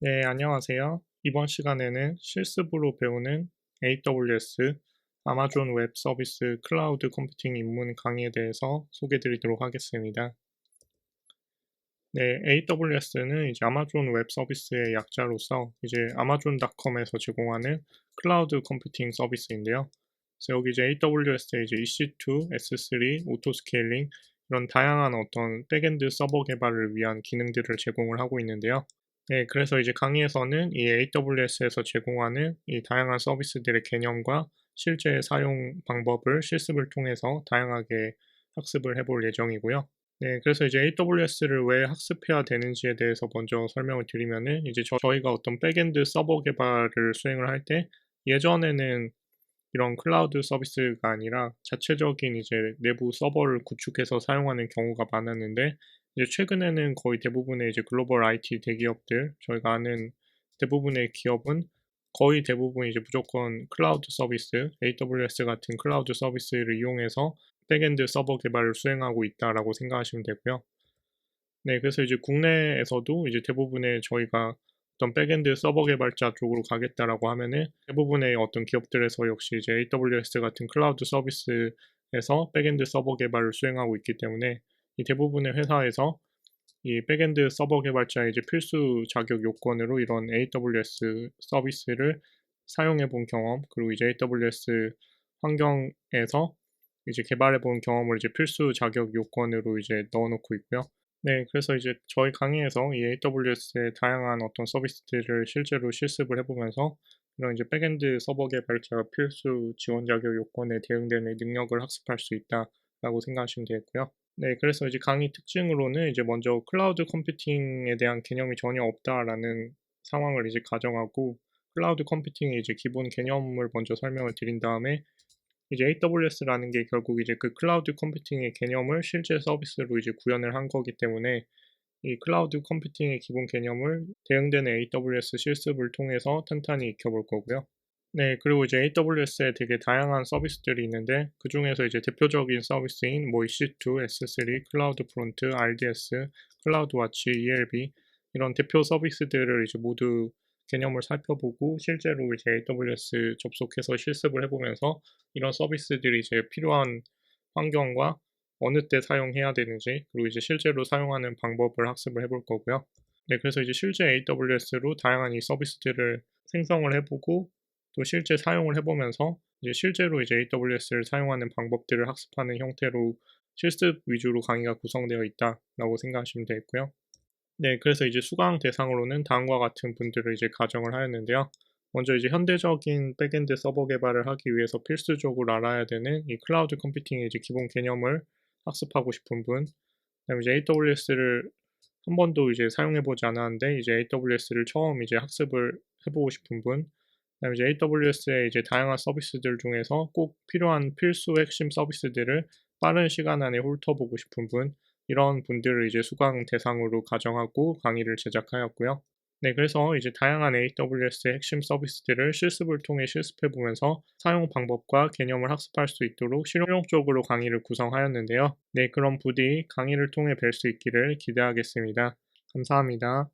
네, 안녕하세요. 이번 시간에는 실습으로 배우는 AWS, 아마존 웹 서비스 클라우드 컴퓨팅 입문 강의에 대해서 소개해 드리도록 하겠습니다. 네, AWS는 이제 아마존 웹 서비스의 약자로서 이제 아마존닷컴에서 제공하는 클라우드 컴퓨팅 서비스인데요. 그래서 여기 이제 AWS의 이제 EC2, S3, 오토 스케일링 이런 다양한 어떤 백엔드 서버 개발을 위한 기능들을 제공을 하고 있는데요. 네, 그래서 이제 강의에서는 이 AWS에서 제공하는 이 다양한 서비스들의 개념과 실제 사용 방법을 실습을 통해서 다양하게 학습을 해볼 예정이고요. 네, 그래서 이제 AWS를 왜 학습해야 되는지에 대해서 먼저 설명을 드리면은 이제 저희가 어떤 백엔드 서버 개발을 수행을 할 때 예전에는 이런 클라우드 서비스가 아니라 자체적인 이제 내부 서버를 구축해서 사용하는 경우가 많았는데 이제 최근에는 거의 대부분의 이제 글로벌 IT 대기업들 저희가 아는 대부분의 기업은 거의 대부분 이제 무조건 클라우드 서비스, AWS 같은 클라우드 서비스를 이용해서 백엔드 서버 개발을 수행하고 있다라고 생각하시면 되고요. 네, 그래서 이제 국내에서도 이제 대부분의 저희가 어떤 백엔드 서버 개발자 쪽으로 가겠다라고 하면은 대부분의 어떤 기업들에서 역시 이제 AWS 같은 클라우드 서비스에서 백엔드 서버 개발을 수행하고 있기 때문에 이 대부분의 회사에서 이 백엔드 서버 개발자의 이제 필수 자격 요건으로 이런 AWS 서비스를 사용해 본 경험, 그리고 이제 AWS 환경에서 이제 개발해 본 경험을 이제 필수 자격 요건으로 이제 넣어 놓고 있고요. 네, 그래서 이제 저희 강의에서 이 AWS의 다양한 어떤 서비스들을 실제로 실습을 해보면서 이런 이제 백엔드 서버 개발자가 필수 지원 자격 요건에 대응되는 능력을 학습할 수 있다라고 생각하시면 되겠고요. 네, 그래서 이제 강의 특징으로는 이제 먼저 클라우드 컴퓨팅에 대한 개념이 전혀 없다라는 상황을 이제 가정하고 클라우드 컴퓨팅의 이제 기본 개념을 먼저 설명을 드린 다음에 이제 AWS라는 게 결국 이제 그 클라우드 컴퓨팅의 개념을 실제 서비스로 이제 구현을 한 거기 때문에 이 클라우드 컴퓨팅의 기본 개념을 대응되는 AWS 실습을 통해서 탄탄히 익혀볼 거고요. 네, 그리고 이제 AWS에 되게 다양한 서비스들이 있는데 그 중에서 이제 대표적인 서비스인 뭐 EC2, S3, 클라우드 프론트, RDS, 클라우드 와치, ELB 이런 대표 서비스들을 이제 모두 개념을 살펴보고 실제로 이제 AWS 접속해서 실습을 해보면서 이런 서비스들이 이제 필요한 환경과 어느 때 사용해야 되는지 그리고 이제 실제로 사용하는 방법을 학습을 해볼 거고요. 네, 그래서 이제 실제 AWS로 다양한 이 서비스들을 생성을 해보고 또 실제 사용을 해보면서 이제 실제로 이제 AWS를 사용하는 방법들을 학습하는 형태로 실습 위주로 강의가 구성되어 있다라고 생각하시면 되겠고요. 네, 그래서 이제 수강 대상으로는 다음과 같은 분들을 이제 가정을 하였는데요. 먼저 이제 현대적인 백엔드 서버 개발을 하기 위해서 필수적으로 알아야 되는 이 클라우드 컴퓨팅의 이제 기본 개념을 학습하고 싶은 분, 그다음에 이제 AWS를 한 번도 이제 사용해보지 않았는데 이제 AWS를 처음 이제 학습을 해보고 싶은 분, 그다음에 이제 AWS의 이제 다양한 서비스들 중에서 꼭 필요한 필수 핵심 서비스들을 빠른 시간 안에 훑어보고 싶은 분, 이런 분들을 이제 수강 대상으로 가정하고 강의를 제작하였고요. 네, 그래서 이제 다양한 AWS의 핵심 서비스들을 실습을 통해 실습해 보면서 사용 방법과 개념을 학습할 수 있도록 실용적으로 강의를 구성하였는데요. 네, 그럼 부디 강의를 통해 뵐 수 있기를 기대하겠습니다. 감사합니다.